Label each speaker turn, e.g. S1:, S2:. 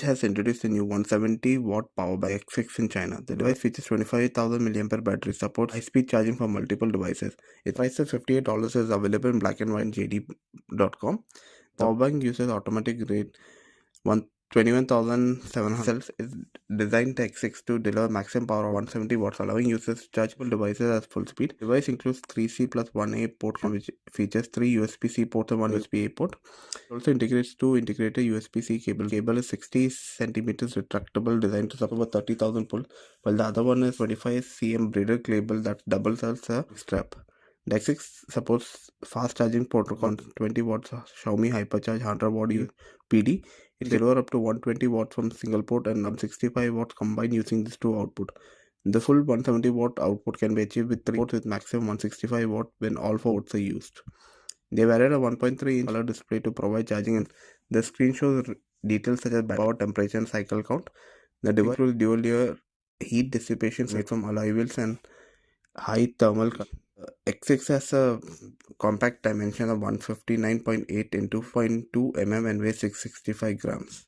S1: has introduced a new 170-watt power bank X6 in China. The device features 25,000 mAh battery, supports high-speed charging for multiple devices. Its price of $58 is available in black and white on JD.com. The power bank uses automatic rate 21,700 cells. Is designed to X6 to deliver maximum power of 170 watts, allowing users to charge devices at full speed. The device includes 3C plus 1A port, which features 3 USB-C ports and 1 USB-A port. It also integrates 2 integrated USB-C cables. The cable is 60 centimeters retractable, designed to support 30,000 pull, while the other one is 25 cm braided cable that doubles as a strap. The X6 supports fast charging protocol, 20 watts Xiaomi Hypercharge 100 watt PD. It can deliver up to 120 watts from single port and 65 watts combined using these two output. The full 170 watt output can be achieved with 3 ports with maximum 165 watt when all 4 ports are used. They've added a 1.3-inch color display to provide charging, and the screen shows details such as power, temperature, and cycle count. The device includes dual layer heat dissipation made from alloy wheels and high thermal. X6 has a compact dimension of 159.8 into 0.2 mm and weighs 665 grams.